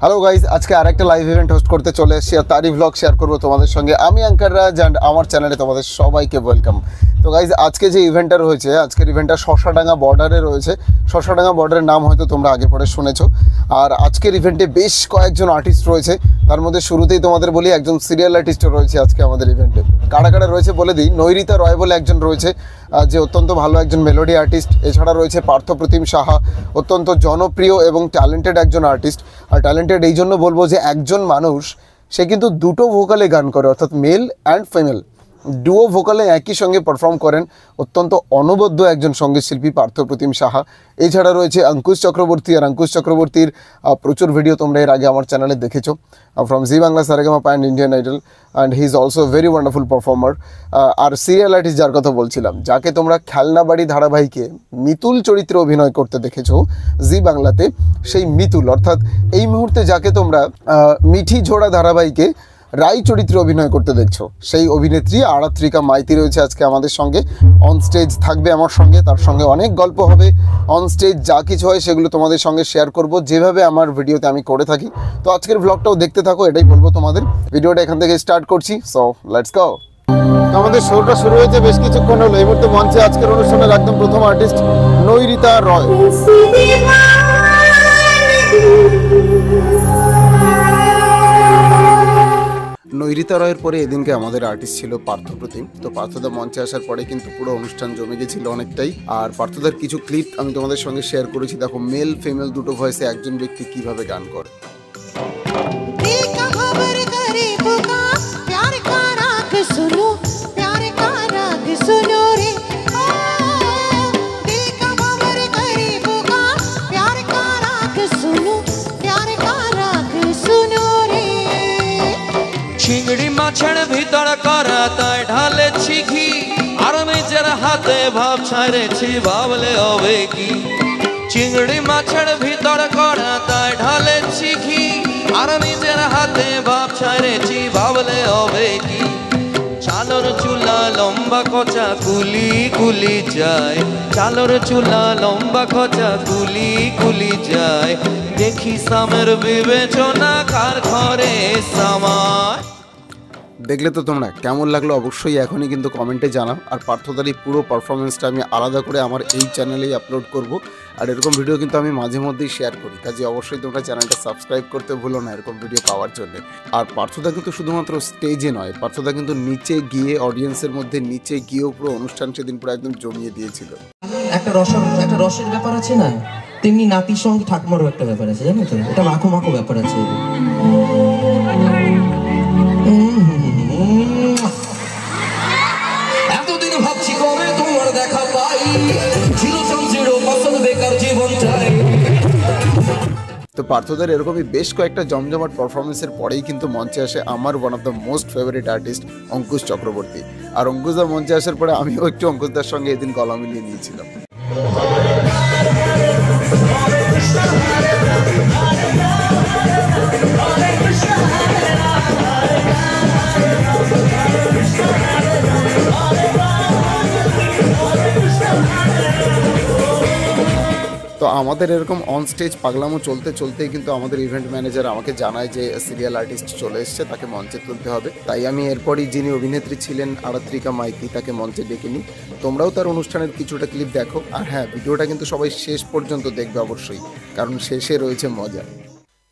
Hello guys, আজকে আরেকটা live event host করতে চলে এসেছি আর তারই ভ্লগ শেয়ার করবো তোমাদের সঙ্গে। আমি অ্যাঙ্কার রাজ অ্যান্ড আমার চ্যানেলে তোমাদের সবাইকে ওয়েলকাম। তো গাইজ, আজকে যে ইভেন্টটা রয়েছে, আজকের ইভেন্টটা শশাডাঙ্গা বর্ডারে রয়েছে। শশাডাঙ্গা বর্ডারের নাম হয়তো তোমরা আগে পরে শুনেছো। আর আজকের ইভেন্টে বেশ কয়েকজন আর্টিস্ট রয়েছে। তার মধ্যে শুরুতেই তোমাদের বলি, একজন সিরিয়াল আর্টিস্টও রয়েছে আজকে আমাদের ইভেন্টে। কারা কারা রয়েছে বলে দিই। নৈরিতা রয় বলে একজন রয়েছে, যে অত্যন্ত ভালো একজন মেলোডি আর্টিস্ট। এছাড়া রয়েছে পার্থপ্রতিম সাহা, অত্যন্ত জনপ্রিয় এবং ট্যালেন্টেড একজন আর্টিস্ট। আর ট্যালেন্টেড এই জন্য বলবো যে একজন মানুষ, সে কিন্তু দুটো ভোকালে গান করে, অর্থাৎ মেল অ্যান্ড ফিমেল ডুও ভোকালে একই সঙ্গে পারফর্ম করেন অত্যন্ত অনবদ্য একজন সঙ্গীত শিল্পী পার্থপ্রতিম সাহা। এছাড়া রয়েছে অঙ্কুশ চক্রবর্তী। আর অঙ্কুশ চক্রবর্তীর প্রচুর ভিডিও তোমরা এর আগে আমার চ্যানেলে দেখেছো, from Zee Bangla, Sa Re Ga Ma Pa and Indian Idol, and he is also very wonderful performer. আর সিরিয়াল আর্টিস্ট যার কথা বলছিলাম, যাকে তোমরা খেলনাবাড়ি ধারাবাহিকে মিতুল চরিত্রে অভিনয় করতে দেখেছো জি বাংলাতে, সেই মিতুল, অর্থাৎ এই মুহূর্তে যাকে তোমরা মিঠি ঝোড়া ধারাবাহিকে রাই চরিত্রে অভিনয় করতে দেখছো, সেই অভিনেত্রী আরাত্রিকা মাইতি রয়েছে আজকে আমাদের সঙ্গে। অন স্টেজ থাকবে আমার সঙ্গে, তার সঙ্গে অনেক গল্প হবে। অন স্টেজ যা কিছু হয় সেগুলো তোমাদের সঙ্গে শেয়ার করব, যেভাবে আমার ভিডিওতে আমি করে থাকি। তো আজকের ব্লগটাও দেখতে থাকো, এটাই বলবো তোমাদের। ভিডিওটা এখান থেকে স্টার্ট করছি, সো লেটস গো। আমাদের শোটা শুরু হয়েছে বেশ কিছুক্ষণ হলো। এই মুহূর্তে মঞ্চে আজকের অনুষ্ঠানের একদম প্রথম আর্টিস্ট নৈরিতা রয়। নৈরিতা রয়ের পরে এদিনকে আমাদের আর্টিস্ট ছিল পার্থপ্রতিম। তো পার্থদা মঞ্চে আসার পরে কিন্তু পুরো অনুষ্ঠান জমে গেছিল অনেকটাই। আর পার্থদার কিছু ক্লিপ আমি তোমাদের সঙ্গে শেয়ার করেছি। দেখো মেল ফিমেল দুটো ভয়েসে একজন ব্যক্তি কিভাবে গান করে। চিংড়ি মাছের ভিতর করা তাই ঢালেছি ঘি, আর নিজের হাতে ভাব ছাড়েছি, ভাবলে হবে কি। চিংড়ি মাছের ভিতর করা তাই ঢালেছি ঘি, আর নিজের হাতে ভাব ছাড়েছি, ভাবলে হবে কি। চালর চুলা লম্বা কচা কুলি কুলি যায়, চালর চুলা লম্বা কচা কুলি কুলি যায়, দেখি সামের বিবেচনা কার ঘরে সামায়। দেখলে তো তোমরা, কেমন লাগলো অবশ্যই এখনই কিন্তু কমেন্টে জানাও। আর পার্থদার এই পুরো পারফরমেন্সটা আমি আলাদা করে আমার এই চ্যানেলেই আপলোড করব। আর এরকম ভিডিও কিন্তু আমি মাঝে মধ্যেই শেয়ার করি, কাজে অবশ্যই তোমরা চ্যানেলটা সাবস্ক্রাইব করতে ভুলো না এরকম ভিডিও পাওয়ার জন্য। আর পার্থদা কিন্তু শুধুমাত্র স্টেজে নয়, পার্থদা কিন্তু নিচে গিয়ে, অডিয়েন্সের মধ্যে নিচে গিয়েও পুরো অনুষ্ঠান সেদিন পুরো একদম জমিয়ে দিয়েছিল। একটা রসের ব্যাপার আছে না, তেমনি নাতির সঙ্গে ঠাকুমারও একটা ব্যাপার আছে, জানো তো? এটা মাখো মাখো ব্যাপার আছে। এতদিন ভাবছি কবে তোমার দেখা পাই, বেকার জীবন চাই। তো পার্থদার এরকমই বেশ কয়েকটা জমজমাট পারফরমেন্সের পরেই কিন্তু মঞ্চে আসে আমার one of the most favourite artist Ankush Chakraborty. আর অঙ্কুশদার মঞ্চে আসার পরে আমিও একটু অঙ্কুশদার সঙ্গে এদিন গলা মিলিয়ে নিয়েছিলাম। তো আমাদের এরকম অন স্টেজ পাগলামো চলতে চলতেই কিন্তু আমাদের ইভেন্ট ম্যানেজার আমাকে জানায় যে সিরিয়াল আর্টিস্ট চলে এসছে, তাকে মঞ্চে তুলতে হবে। তাই আমি এরপরই যিনি অভিনেত্রী ছিলেন আরাত্রিকা মাইতি, তাকে মঞ্চে ডেকে নিই। তোমরাও তার অনুষ্ঠানের কিছুটা ক্লিপ দেখো। আর হ্যাঁ, ভিডিওটা কিন্তু সবাই শেষ পর্যন্ত দেখবে অবশ্যই, কারণ শেষে রয়েছে মজা।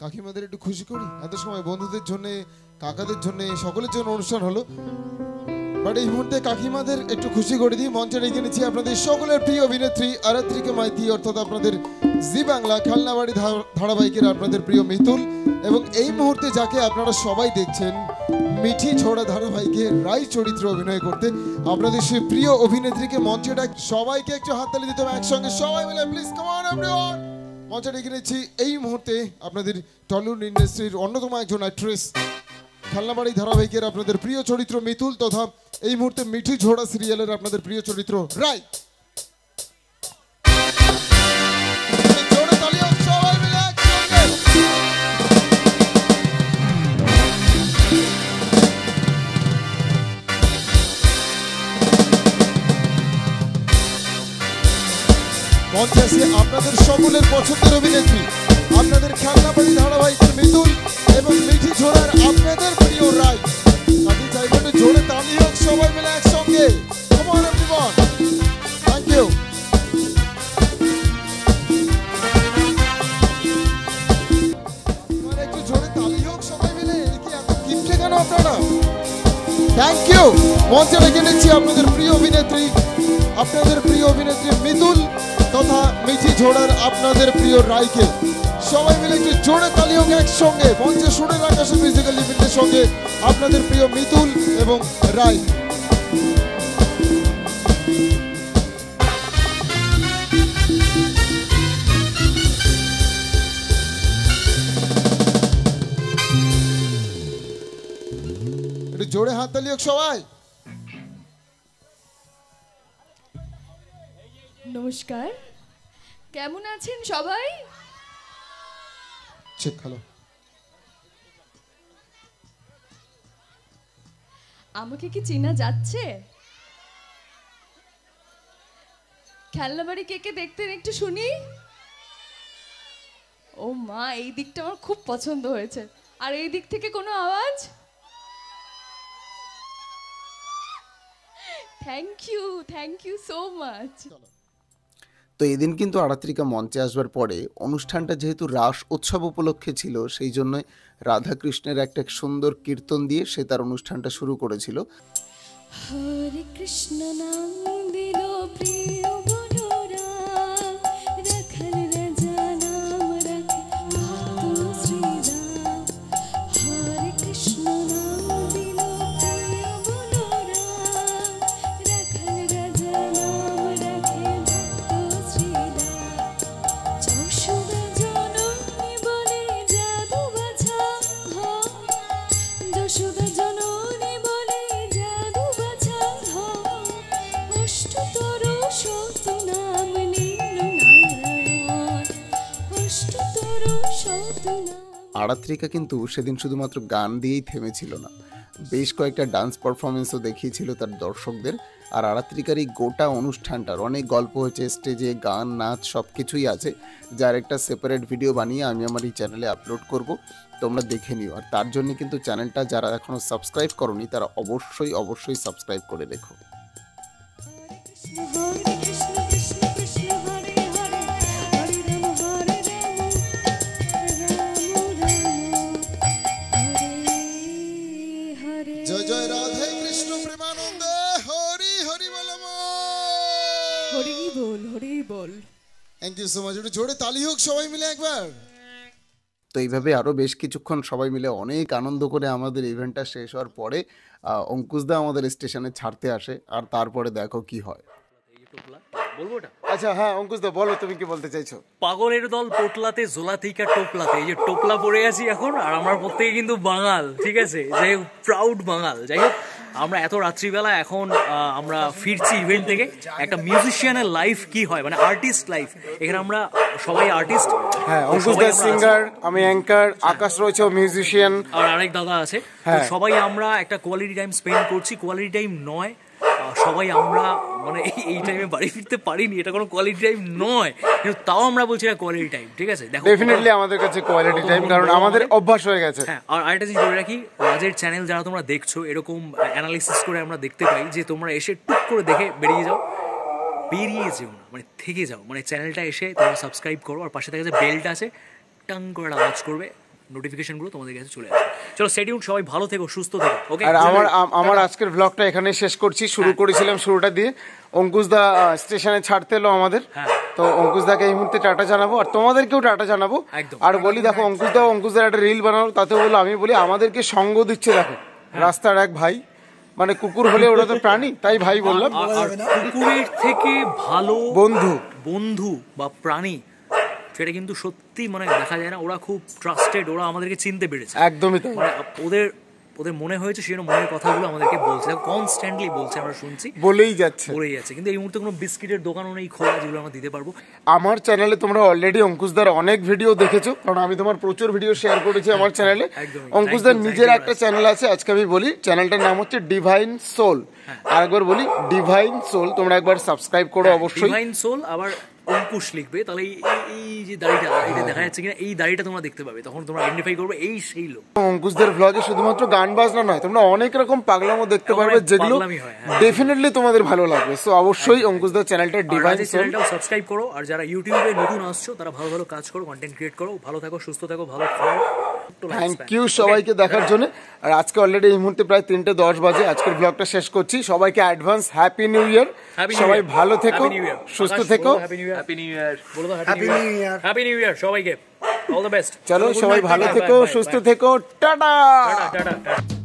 কাকিমাদের একটু খুশি করি, এত সময় বন্ধুদের জন্য, কাকাদের জন্য, সকলের জন্য অনুষ্ঠান হলো, বাট এই মুহূর্তে কাকিমাদের একটু খুশি করে দিই। মঞ্চে রেখে নিচ্ছি আপনাদের সকলের প্রিয় অভিনেত্রী আরাত্রিকা মাইতি, অর্থাৎ আপনাদের জি বাংলা খেলনাবাড়ি ধারাবাহিকের আপনাদের প্রিয় মিতুল। এবং এই মুহূর্তে যাকে আপনারা সবাই দেখছেন মিঠি ঝোড়া ধারাবাহিকে রাই চরিত্রে অভিনয় করতে, আপনাদের সেই প্রিয় অভিনেত্রীকে মঞ্চে ডাক। সবাইকে একটু হাততালি দিতে হবে একসঙ্গে, সবাই মিলে প্লিজ কাম অন এভরিওয়ান। মঞ্চে রেখে নিচ্ছি এই মুহূর্তে আপনাদের টলিউড ইন্ডাস্ট্রির অন্যতম একজন অ্যাক্ট্রেস, খেলনাবাড়ি ধারাবাহিকের আপনাদের প্রিয় চরিত্র মিতুল, তথা এই মুহূর্তে মিঠি ঝোড়া সিরিয়ালের আপনাদের প্রিয় চরিত্র রাই। মঞ্চে আপনাদের সকলের পছন্দের অভিনেত্রী, আপনাদের খেলনাবাড়ি ধারাবাহিকের মিতুল, থ্যাংক ইউ। মঞ্চে ডেকে নিচ্ছি আপনাদের প্রিয় অভিনেত্রী মিতুল তথা মিঠি ঝোড়ার আপনাদের প্রিয় রায়কে। সবাই মিলে একটু জোরে তালি হোক একসঙ্গে মঞ্চে সুরের আকাশে মিউজিক্যাল ইভেন্টের সঙ্গে আপনাদের প্রিয় মিতুল এবং রায়। একটু জোরে হাত তালি হোক সবাই। নমস্কার, কেমন আছেন সবাই? ঠিক হ্যালো। আমাকে কি চেনা যাচ্ছে? খেলনা বাড়ি কে কে দেখতেন একটু শুনি। ও মা, এই দিকটা আমার খুব পছন্দ হয়েছে। আর এই দিক থেকে কোনো আওয়াজ? Thank you so much. তো এদিন কিন্তু আরাত্রিকা মঞ্চে আসবার পরে অনুষ্ঠানটা যেহেতু রাস উৎসব উপলক্ষে ছিল, সেই জন্য রাধাকৃষ্ণের একটা সুন্দর কীর্তন দিয়ে সে তার অনুষ্ঠানটা শুরু করেছিল। হরে কৃষ্ণ নাম দিল প্রিয় বলরাম, রাখাল রাজা নাম রাখে ভক্ত শ্রীরাম। হরে কৃষ্ণ নাম দিল প্রিয় বলরাম, রাখাল রাজা নাম রাখে ভক্ত শ্রীরাম। যশোদা জননী বলে জাদু বাছা, যশোদা জননী বলে জাদু বাছা, অষ্টতর শত নাম নিল নারায়ণ, অষ্টতর শত নাম। আরাত্রিকা কিন্তু সেদিন শুধুমাত্র গান দিয়েই থেমেছিল না, বেশ কয়েকটা ডান্স পারফরমেন্সও দেখিয়েছিল তার দর্শকদের। আর আরাত্রিকার এই গোটা অনুষ্ঠানটার অনেক গল্প হয়েছে, স্টেজে গান নাচ সব কিছুই আছে, যার একটা সেপারেট ভিডিও বানিয়ে আমি আমার এই চ্যানেলে আপলোড করব, তোমরা দেখে নিও। আর তার জন্য কিন্তু চ্যানেলটা যারা এখনও সাবস্ক্রাইব করনি তারা অবশ্যই সাবস্ক্রাইব করে রেখো। হরে কৃষ্ণ কৃষ্ণ কৃষ্ণ হরে হরে, হরে রাম হরে রাম, রাম রাম হরে হরে। জয় জয় রাধে কৃষ্ণ প্রেমানন্দে হরি হরি বলম। হরি বল, হরি বল। Thank you so much. একটু জোরে তালি হোক সবাই মিলে একবার। তো এইভাবে আরও বেশ কিছুক্ষণ সবাই মিলে অনেক আনন্দ করে আমাদের ইভেন্টটা শেষ হওয়ার পরে অঙ্কুশদা আমাদের স্টেশনে ছাড়তে আসে। আর তারপরে দেখো কি হয়। বলবো ওটা? আচ্ছা হ্যাঁ অঙ্কুশদা বলো, তুমি কি বলতে চাইছো? পাগলের দল পোটলাতে জোলা থেকে টোপলাতে, এই যে টোপলা পড়ে আছি এখন, আর আমরা প্রত্যেকে কিন্তু বাঙাল, ঠিক আছে, যাই হোক প্রাউড বাঙাল। যাই হোক, আমরা এত রাত্রিবেলা এখন আমরা ফিরছি ইভেন্ট থেকে। একটা মিউজিশিয়ানের লাইফ কি হয়, মানে আর্টিস্ট লাইফ, এখানে আমরা সবাই আর্টিস্ট। হ্যাঁ, অঙ্কুশদা সিঙ্গার, আমি অ্যাঙ্কার, আকাশ রয়েছে মিউজিশিয়ান, আর আরেক দাদা আছে। সবাই আমরা একটা কোয়ালিটি টাইম স্পেন্ড করছি। কোয়ালিটি টাইম নয়, সবাই আমরা মানে এই টাইমে বাড়ি ফিরতে পারিনি, এটা কোনো কোয়ালিটি টাইম নয়, কিন্তু তাও আমরা বলছি এটা কোয়ালিটি টাইম, ঠিক আছে। দেখো ডেফিনেটলি আমাদের কাছে কোয়ালিটি টাইম, কারণ আমাদের অভ্যাস হয়ে গেছে। হ্যাঁ, আর আরেকটা জিনিস বলে রাখি, রাজের চ্যানেল যারা তোমরা দেখছো, এরকম অ্যানালিসিস করে আমরা দেখতে পাই যে তোমরা এসে টুক করে দেখে বেরিয়ে যেও না, মানে থেকে যাও, মানে চ্যানেলটা এসে তোমরা সাবস্ক্রাইব করো, আর পাশে থেকে যে বেলটা আছে টাং করে আওয়াজ করবে, নোটিফিকেশনগুলো তোমাদের কাছে চলে আসবে। চলো স্টে টিউন, সবাই ভালো থেকো, সুস্থ থেকো। ওকে, আর আমার আজকের ব্লগটা এখানে শেষ করছি। শুরু করেছিলাম শুরুটা দিয়ে, অঙ্কুশদা স্টেশনে ছাড়তে এলো আমাদের। তো অঙ্কুশদাকে এই মুহূর্তে টাটা জানাবো, আর তোমাদেরকেও টাটা জানাবো। আর বলি দেখো, অঙ্কুশদার একটা রিল বানানো, তাতে বলো আমি বলি আমাদেরকে সঙ্গ দিচ্ছে, দেখো রাস্তার এক ভাই, মানে কুকুর হলে ওরা তো প্রাণী, তাই ভাই বললাম। কুকুরের থেকে ভালো বন্ধু বা প্রাণী সেটা কিন্তু সত্যি মানে দেখা যায় না। ওরা খুব ট্রাস্টেড, ওরা আমাদেরকে চিনতে পেরেছে। একদমই তাই। মানে ওদের মনে হয়েছে সেজন্য মনের কথাগুলো আমাদেরকে বলছে, কনস্ট্যান্টলি বলছে, আমরা শুনছি, বলেই যাচ্ছে। কিন্তু এই মুহূর্তে কোনো বিস্কিটের দোকানও নেই খোলা যেগুলো আমরা দিতে পারবো। আমার চ্যানেলে তোমরা অলরেডি অঙ্কুশদার অনেক ভিডিও দেখেছো, কারণ আমি তোমার প্রচুর ভিডিও শেয়ার করেছি আমার চ্যানেলে। অঙ্কুশদার নিজের একটা চ্যানেল আছে, আজকে আমি বলি চ্যানেলটার নাম হচ্ছে ডিভাইন সোল। আর একবার বলি ডিভাইন সোল, তোমরা একবার সাবস্ক্রাইব করো অবশ্যই। ডিভাইন সোল, আবার অঙ্কুশ লিখবে, তাহলে এই যে দাড়িটা এটা দেখা যাচ্ছে কিনা, এই দাড়িটা তোমরা দেখতে পাবে, তখন তোমরা আইডেন্টিফাই করবে এই সেই লোক। অঙ্কুশদের ব্লগে শুধুমাত্র গান বাজনা নয়, তোমরা অনেক রকম পাগলামো দেখতে পারবে, যেগুলো ডেফিনেটলি তোমাদের ভালো লাগবে। সো অবশ্যই অঙ্কুশদের চ্যানেলটা ডিভাইন সোল, চ্যানেলটাও সাবস্ক্রাইব করো। আর যারা ইউটিউবে নতুন আসছো, তারা ভালো ভালো কাজ করো, কন্টেন্ট ক্রিয়েট করো, ভালো থাকো, সুস্থ থাকো, ভালো খাও। থ্যাংক ইউ সবাইকে দেখার জন্য। আর আজকে অলরেডি এই মুহূর্তে প্রায় 3:10 বাজে, আজকের ব্লগটা শেষ করছি। সবাইকে অ্যাডভান্স হ্যাপি নিউ ইয়ার, সবাই ভালো থেকো, সুস্থ থেকো। হ্যাপি নিউ ইয়ার বলো তো, happy new year, happy new year সবাইকে, অল দ্য বেস্ট। চলো সবাই ভালো থেকো, সুস্থ থেকো, টাটা। Tata tata.